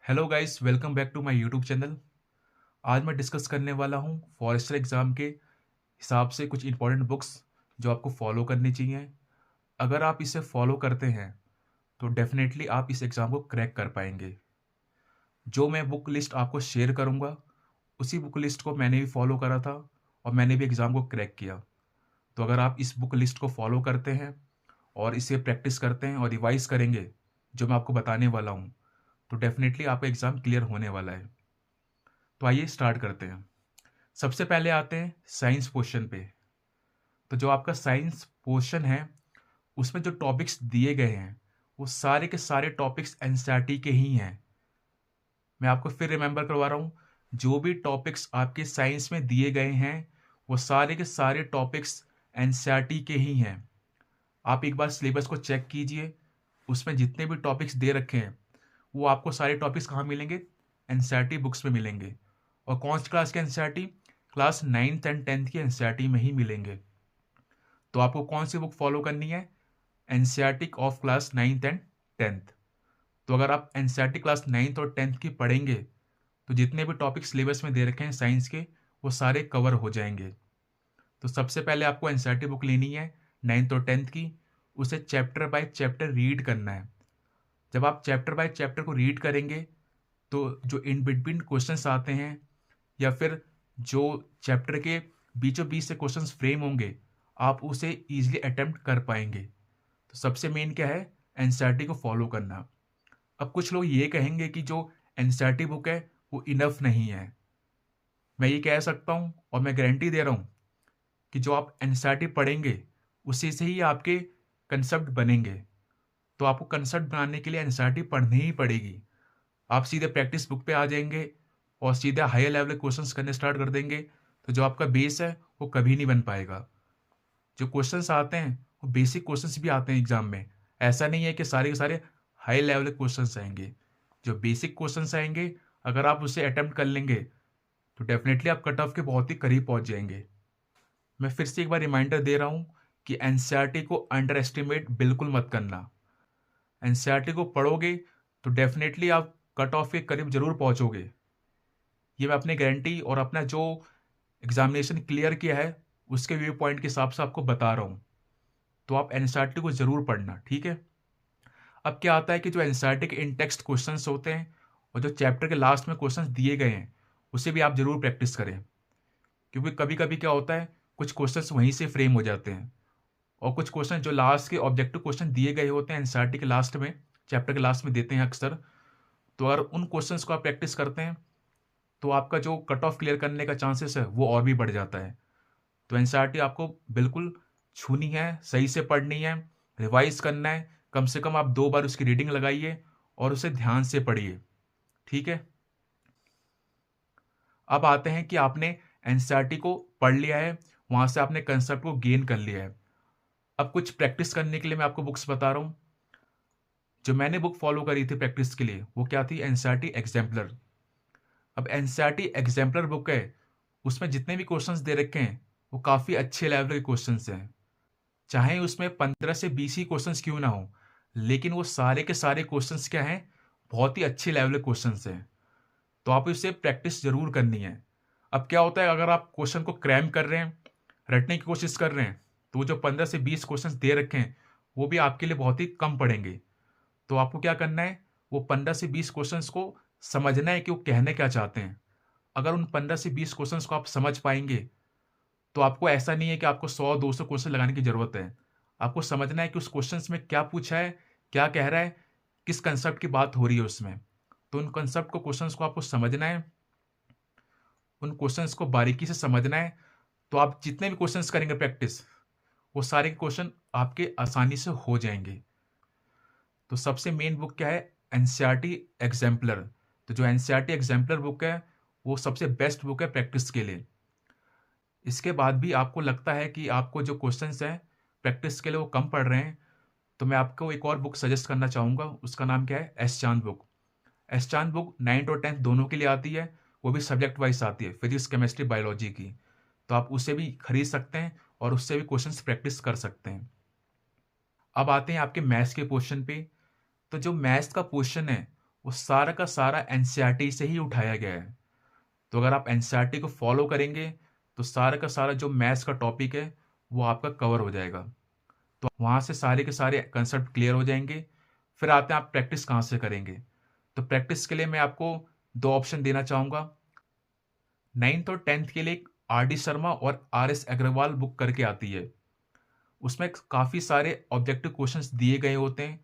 Hello guys, welcome back to my YouTube channel. आज मैं discuss करने वाला हूँ फॉरेस्टर एग्ज़ाम के हिसाब से कुछ इंपॉर्टेंट बुक्स जो आपको फॉलो करनी चाहिए। अगर आप इसे फॉलो करते हैं तो डेफिनेटली आप इस एग्ज़ाम को क्रैक कर पाएंगे। जो मैं बुक लिस्ट आपको शेयर करूँगा उसी बुक लिस्ट को मैंने भी फॉलो करा था और मैंने भी एग्ज़ाम को क्रैक किया। तो अगर आप इस बुक लिस्ट को फॉलो करते हैं और इसे प्रैक्टिस करते हैं और रिवाइज करेंगे जो मैं आपको बताने वाला हूँ, तो डेफिनेटली आपका एग्ज़ाम क्लियर होने वाला है। तो आइए स्टार्ट करते हैं। सबसे पहले आते हैं साइंस पोर्शन पे। तो जो आपका साइंस पोर्शन है उसमें जो टॉपिक्स दिए गए हैं वो सारे के सारे टॉपिक्स एनसीईआरटी के ही हैं। मैं आपको फिर रिमेंबर करवा रहा हूँ, जो भी टॉपिक्स आपके साइंस में दिए गए हैं वो सारे के सारे टॉपिक्स एनसीईआरटी के ही हैं। आप एक बार सिलेबस को चेक कीजिए, उसमें जितने भी टॉपिक्स दे रखे हैं वो आपको सारे टॉपिक्स कहाँ मिलेंगे? एनसीईआरटी बुक्स में मिलेंगे। और कौन सी क्लास के NCERT? Class 9th and 10th की एनसीईआरटी में ही मिलेंगे। तो आपको कौन सी बुक फॉलो करनी है? NCERT of class 9th and 10th। तो अगर आप एनसीईआरटी क्लास 9th और 10th की पढ़ेंगे तो जितने भी टॉपिक सिलेबस में दे रखे हैं साइंस के वो सारे कवर हो जाएंगे। तो सबसे पहले आपको एनसीईआरटी बुक लेनी है 9th और 10th की, उसे चैप्टर बाय चैप्टर रीड करना है। जब आप चैप्टर बाय चैप्टर को रीड करेंगे तो जो इन बिटवीन क्वेश्चंस आते हैं या फिर जो चैप्टर के बीचों बीच से क्वेश्चंस फ्रेम होंगे आप उसे ईजिली अटेम्प्ट कर पाएंगे। तो सबसे मेन क्या है? एनसीईआरटी को फॉलो करना। अब कुछ लोग ये कहेंगे कि जो एनसीईआरटी बुक है वो इनफ नहीं है। मैं ये कह सकता हूँ और मैं गारंटी दे रहा हूँ कि जो आप एनसीईआरटी पढ़ेंगे उसी से ही आपके कंसेप्ट बनेंगे। तो आपको कंसेप्ट बनाने के लिए एनसीईआरटी पढ़नी ही पड़ेगी। आप सीधे प्रैक्टिस बुक पे आ जाएंगे और सीधे हायर लेवल के क्वेश्चंस करने स्टार्ट कर देंगे तो जो आपका बेस है वो कभी नहीं बन पाएगा। जो क्वेश्चंस आते हैं वो बेसिक क्वेश्चंस भी आते हैं एग्जाम में। ऐसा नहीं है कि सारे के सारे हाई लेवल के क्वेश्चंस आएंगे। जो बेसिक क्वेश्चंस आएंगे अगर आप उसे अटेम्प्ट कर लेंगे तो डेफिनेटली आप कट ऑफ के बहुत ही करीब पहुंच जाएंगे। मैं फिर से एक बार रिमाइंडर दे रहा हूँ कि एनसीईआरटी को अंडर एस्टिमेट बिल्कुल मत करना। एनसीईआरटी को पढ़ोगे तो डेफिनेटली आप कट ऑफ के करीब जरूर पहुंचोगे। ये मैं अपनी गारंटी और अपना जो एग्जामिनेशन क्लियर किया है उसके व्यू पॉइंट के हिसाब से आपको बता रहा हूँ। तो आप एनसीईआरटी को जरूर पढ़ना, ठीक है। अब क्या आता है कि जो एनसीईआरटी के इन टेक्स्ट क्वेश्चंस होते हैं और जो चैप्टर के लास्ट में क्वेश्चंस दिए गए हैं उसे भी आप जरूर प्रैक्टिस करें। क्योंकि कभी कभी क्या होता है, कुछ क्वेश्चंस वहीं से फ्रेम हो जाते हैं और कुछ क्वेश्चन जो लास्ट के ऑब्जेक्टिव क्वेश्चन दिए गए होते हैं एनसीईआरटी के लास्ट में, चैप्टर के लास्ट में देते हैं अक्सर। तो अगर उन क्वेश्चंस को आप प्रैक्टिस करते हैं तो आपका जो कट ऑफ क्लियर करने का चांसेस है वो और भी बढ़ जाता है। तो एनसीईआरटी आपको बिल्कुल छूनी है, सही से पढ़नी है, रिवाइज करना है। कम से कम आप 2 बार उसकी रीडिंग लगाइए और उसे ध्यान से पढ़िए, ठीक है। अब आते हैं कि आपने एनसीईआरटी को पढ़ लिया है, वहां से आपने कंसेप्ट को गेन कर लिया है। अब कुछ प्रैक्टिस करने के लिए मैं आपको बुक्स बता रहा हूँ। जो मैंने बुक फॉलो करी थी प्रैक्टिस के लिए वो क्या थी? NCERT exemplar. अब एनसीईआरटी एग्जाम्पलर बुक है, उसमें जितने भी क्वेश्चंस दे रखे हैं वो काफ़ी अच्छे लेवल के क्वेश्चंस हैं। चाहे उसमें 15 से 20 ही क्वेश्चंस क्यों ना हो, लेकिन वो सारे के सारे क्वेश्चंस क्या हैं? बहुत ही अच्छे लेवल के क्वेश्चंस हैं। तो आप इसे प्रैक्टिस जरूर करनी है। अब क्या होता है, अगर आप क्वेश्चन को क्रैम कर रहे हैं, रटने की कोशिश कर रहे हैं, तो वो जो 15 से 20 क्वेश्चंस दे रखे हैं वो भी आपके लिए बहुत ही कम पड़ेंगे। तो आपको क्या करना है, वो 15 से 20 क्वेश्चंस को समझना है कि वो कहने क्या चाहते हैं। अगर उन 15 से 20 क्वेश्चंस को आप समझ पाएंगे तो आपको ऐसा नहीं है कि आपको 100-200 क्वेश्चन लगाने की जरूरत है। आपको समझना है कि उस क्वेश्चंस में क्या पूछा है, क्या कह रहा है, किस कंसेप्ट की बात हो रही है उसमें। तो उन कंसेप्ट को, क्वेश्चंस को आपको समझना है, उन क्वेश्चंस को बारीकी से समझना है। तो आप जितने भी क्वेश्चंस करेंगे प्रैक्टिस, वो सारे क्वेश्चन आपके आसानी से हो जाएंगे। तो सबसे मेन बुक क्या है? NCERT exemplar. तो जो एनसीईआरटी एग्जाम्पलर बुक है वो सबसे बेस्ट बुक है प्रैक्टिस के लिए। इसके बाद भी आपको लगता है कि आपको जो क्वेश्चंस हैं प्रैक्टिस के लिए वो कम पड़ रहे हैं, तो मैं आपको एक और बुक सजेस्ट करना चाहूँगा। उसका नाम क्या है? एस चांद बुक। एस चांद बुक 9th और 10th दोनों के लिए आती है। वो भी सब्जेक्ट वाइज आती है, फिजिक्स, केमिस्ट्री, बायोलॉजी की। तो आप उसे भी खरीद सकते हैं और उससे भी क्वेश्चंस प्रैक्टिस कर सकते हैं। अब आते हैं आपके मैथ्स के क्वेश्चन पे। तो जो मैथ्स का क्वेश्चन है वो सारा का सारा एनसीईआरटी से ही उठाया गया है। तो अगर आप एनसीईआरटी को फॉलो करेंगे तो सारा का सारा जो मैथ्स का टॉपिक है वो आपका कवर हो जाएगा। तो वहाँ से सारे के सारे कंसेप्ट क्लियर हो जाएंगे। फिर आते हैं आप प्रैक्टिस कहाँ से करेंगे। तो प्रैक्टिस के लिए मैं आपको दो ऑप्शन देना चाहूँगा। 9th और 10th के लिए एक आर डी शर्मा और आर एस अग्रवाल बुक करके आती है। उसमें काफ़ी सारे ऑब्जेक्टिव क्वेश्चंस दिए गए होते हैं।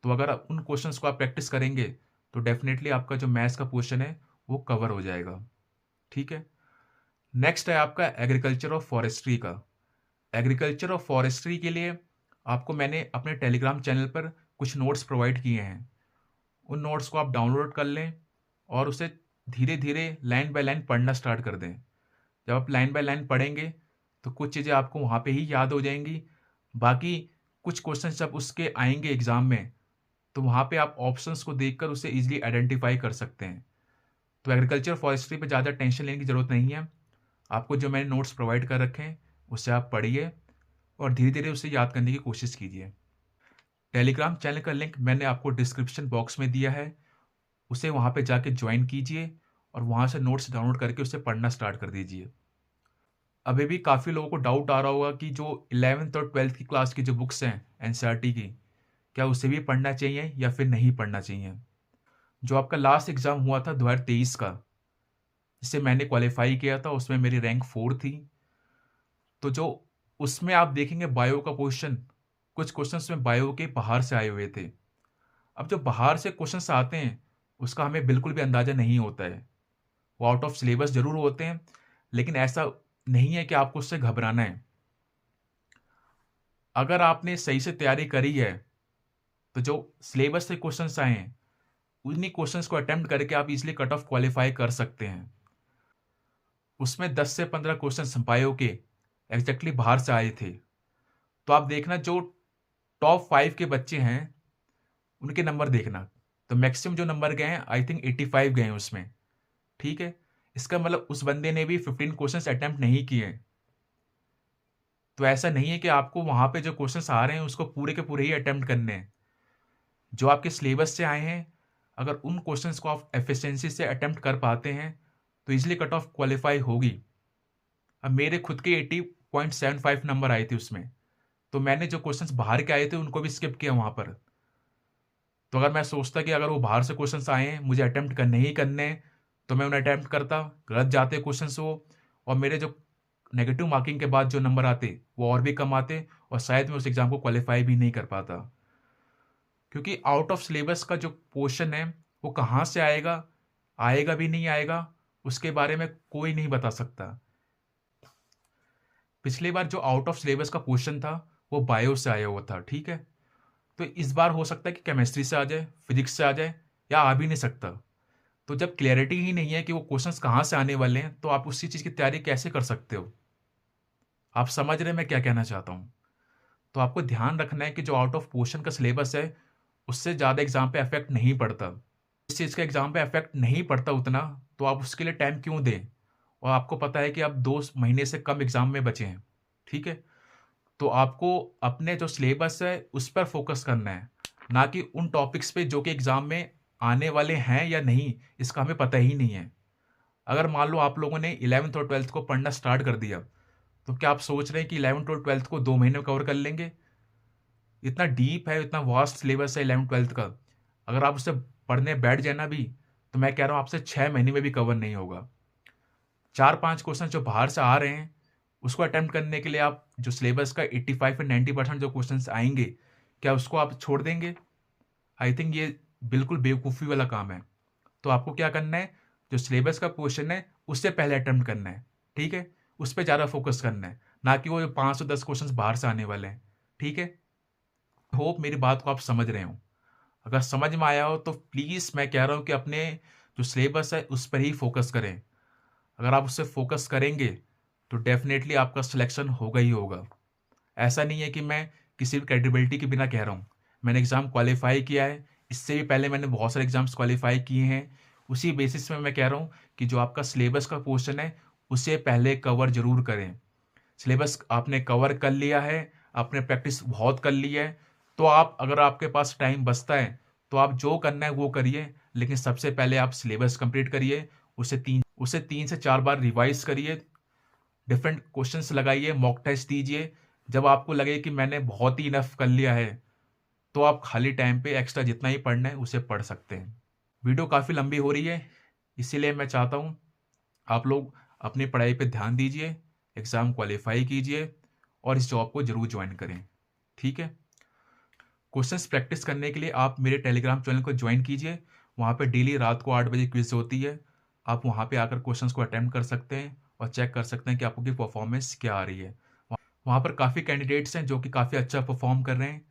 तो अगर आप उन क्वेश्चंस को आप प्रैक्टिस करेंगे तो डेफिनेटली आपका जो मैथ्स का पोर्शन है वो कवर हो जाएगा। ठीक है। नेक्स्ट है आपका एग्रीकल्चर और फॉरेस्ट्री का। एग्रीकल्चर और फॉरेस्ट्री के लिए आपको मैंने अपने टेलीग्राम चैनल पर कुछ नोट्स प्रोवाइड किए हैं। उन नोट्स को आप डाउनलोड कर लें और उसे धीरे धीरे लाइन बाय लाइन पढ़ना स्टार्ट कर दें। जब आप लाइन बाय लाइन पढ़ेंगे तो कुछ चीज़ें आपको वहाँ पे ही याद हो जाएंगी। बाकी कुछ क्वेश्चन जब उसके आएंगे एग्ज़ाम में तो वहाँ पे आप ऑप्शंस को देखकर उसे ईजिली आइडेंटिफाई कर सकते हैं। तो एग्रीकल्चर फॉरेस्ट्री पे ज़्यादा टेंशन लेने की ज़रूरत नहीं है। आपको जो मैंने नोट्स प्रोवाइड कर रखे हैं उससे आप पढ़िए और धीरे धीरे उसे याद करने की कोशिश कीजिए। टेलीग्राम चैनल का लिंक मैंने आपको डिस्क्रिप्शन बॉक्स में दिया है। उसे वहाँ पे जाके ज्वाइन कीजिए और वहाँ से नोट्स डाउनलोड करके उसे पढ़ना स्टार्ट कर दीजिए। अभी भी काफ़ी लोगों को डाउट आ रहा होगा कि जो 11th और 12th की क्लास की जो बुक्स हैं एनसीईआरटी की, क्या उसे भी पढ़ना चाहिए या फिर नहीं पढ़ना चाहिए। जो आपका लास्ट एग्ज़ाम हुआ था 2023 का, जिससे मैंने क्वालिफाई किया था, उसमें मेरी रैंक 4 थी। तो जो उसमें आप देखेंगे बायो का क्वेश्चन, कुछ क्वेश्चंस में बायो के बाहर से आए हुए थे। अब जो बाहर से क्वेश्चंस आते हैं उसका हमें बिल्कुल भी अंदाज़ा नहीं होता है। वो आउट ऑफ सिलेबस ज़रूर होते हैं, लेकिन ऐसा नहीं है कि आपको उससे घबराना है। अगर आपने सही से तैयारी करी है तो जो सिलेबस से क्वेश्चंस आए हैं उन्हीं क्वेश्चंस को अटेम्प्ट करके आप इजीली कट ऑफ क्वालिफाई कर सकते हैं। उसमें 10 से 15 क्वेश्चन बायो के एग्जैक्टली बाहर से आए थे। तो आप देखना जो टॉप 5 के बच्चे हैं उनके नंबर देखना। तो मैक्सिमम जो नंबर गए हैं आई थिंक 85 गए हैं उसमें। ठीक है। इसका मतलब उस बंदे ने भी 15 क्वेश्चंस अटेम्प्ट नहीं किए हैं। तो ऐसा नहीं है कि आपको वहाँ पे जो क्वेश्चंस आ रहे हैं उसको पूरे के पूरे ही अटेम्प्ट करने हैं। जो आपके सिलेबस से आए हैं, अगर उन क्वेश्चंस को आप एफिशिएंसी से अटेम्प्ट कर पाते हैं तो इजीली कट ऑफ क्वालिफाई होगी। अब मेरे खुद के 80.75 नंबर आए थे उसमें, तो मैंने जो क्वेश्चंस बाहर के आए थे उनको भी स्किप किया वहाँ पर। तो अगर मैं सोचता कि अगर वो बाहर से क्वेश्चंस आए हैं मुझे अटेम्प्ट करने ही करने हैं, तो मैं उन्हें अटेम्प्ट करता, गलत जाते क्वेश्चंस वो, और मेरे जो नेगेटिव मार्किंग के बाद जो नंबर आते वो और भी कम आते और शायद मैं उस एग्ज़ाम को क्वालिफाई भी नहीं कर पाता। क्योंकि आउट ऑफ सिलेबस का जो पोर्शन है वो कहाँ से आएगा, आएगा भी नहीं आएगा, उसके बारे में कोई नहीं बता सकता। पिछली बार जो आउट ऑफ सिलेबस का क्वेश्चन था वो बायो से आया हुआ था। ठीक है। तो इस बार हो सकता है कि केमिस्ट्री से आ जाए, फिजिक्स से आ जाए, या आ भी नहीं सकता। तो जब क्लैरिटी ही नहीं है कि वो क्वेश्चंस कहाँ से आने वाले हैं तो आप उसी चीज़ की तैयारी कैसे कर सकते हो। आप समझ रहे हैं मैं क्या कहना चाहता हूँ। तो आपको ध्यान रखना है कि जो आउट ऑफ पोर्शन का सिलेबस है उससे ज़्यादा एग्जाम पे इफेक्ट नहीं पड़ता। इस चीज़ का एग्जाम पे इफेक्ट नहीं पड़ता उतना, तो आप उसके लिए टाइम क्यों दें। और आपको पता है कि आप 2 महीने से कम एग्जाम में बचे हैं। ठीक है। तो आपको अपने जो सिलेबस है उस पर फोकस करना है, ना कि उन टॉपिक्स पे जो कि एग्जाम में आने वाले हैं या नहीं, इसका हमें पता ही नहीं है। अगर मान लो आप लोगों ने 11th और 12th को पढ़ना स्टार्ट कर दिया, तो क्या आप सोच रहे हैं कि 11th और 12th को 2 महीने में कवर कर लेंगे। इतना डीप है, इतना वास्ट सिलेबस है 11th 12th का। अगर आप उससे पढ़ने बैठ जाए ना भी, तो मैं कह रहा हूँ आपसे 6 महीने में भी कवर नहीं होगा। 4-5 क्वेश्चन जो बाहर से आ रहे हैं उसको अटेम्प्ट करने के लिए आप जो सिलेबस का 85 से 90% जो क्वेश्चंस आएंगे, क्या उसको आप छोड़ देंगे। आई थिंक ये बिल्कुल बेवकूफ़ी वाला काम है। तो आपको क्या करना है, जो सिलेबस का क्वेश्चन है उससे पहले अटेम्प्ट करना है। ठीक है। उस पर ज़्यादा फोकस करना है, ना कि वो 510 क्वेश्चन बाहर से आने वाले हैं। ठीक है। होप मेरी बात को आप समझ रहे हो। अगर समझ में आया हो तो प्लीज़ मैं कह रहा हूँ कि अपने जो सिलेबस है उस पर ही फोकस करें। अगर आप उससे फोकस करेंगे तो डेफिनेटली आपका सिलेक्शन होगा ही होगा। ऐसा नहीं है कि मैं किसी भी क्रेडिबिलिटी के बिना कह रहा हूँ। मैंने एग्ज़ाम क्वालिफाई किया है, इससे भी पहले मैंने बहुत सारे एग्ज़ाम्स क्वालिफाई किए हैं। उसी बेसिस में मैं कह रहा हूँ कि जो आपका सिलेबस का पोर्शन है उसे पहले कवर ज़रूर करें। सिलेबस आपने कवर कर लिया है, आपने प्रैक्टिस बहुत कर ली है, तो आप, अगर आपके पास टाइम बचता है तो आप जो करना है वो करिए, लेकिन सबसे पहले आप सिलेबस कंप्लीट करिए, उसे 3 से 4 बार रिवाइज करिए, डिफरेंट क्वेश्चंस लगाइए, मॉक टेस्ट दीजिए। जब आपको लगे कि मैंने बहुत ही इनफ कर लिया है, तो आप खाली टाइम पे एक्स्ट्रा जितना ही पढ़ना है उसे पढ़ सकते हैं। वीडियो काफ़ी लंबी हो रही है, इसीलिए मैं चाहता हूँ आप लोग अपनी पढ़ाई पे ध्यान दीजिए, एग्ज़ाम क्वालिफाई कीजिए और इस जॉब को ज़रूर ज्वाइन करें। ठीक है? क्वेश्चंस प्रैक्टिस करने के लिए आप मेरे टेलीग्राम चैनल को ज्वाइन कीजिए। वहाँ पे डेली रात को 8 बजे क्विज होती है। आप वहाँ पे आकर क्वेश्चंस को अटेम्प्ट कर सकते हैं और चेक कर सकते हैं कि आपकी परफॉर्मेंस क्या आ रही है। वहाँ पर काफ़ी कैंडिडेट्स हैं जो कि काफ़ी अच्छा परफॉर्म कर रहे हैं।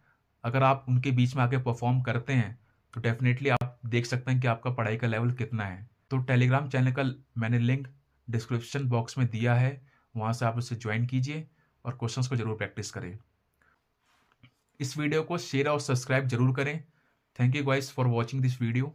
अगर आप उनके बीच में आके परफॉर्म करते हैं तो डेफिनेटली आप देख सकते हैं कि आपका पढ़ाई का लेवल कितना है। तो टेलीग्राम चैनल का मैंने लिंक डिस्क्रिप्शन बॉक्स में दिया है, वहाँ से आप उसे ज्वाइन कीजिए और क्वेश्चंस को ज़रूर प्रैक्टिस करें। इस वीडियो को शेयर और सब्सक्राइब जरूर करें। Thank you guys for watching this video.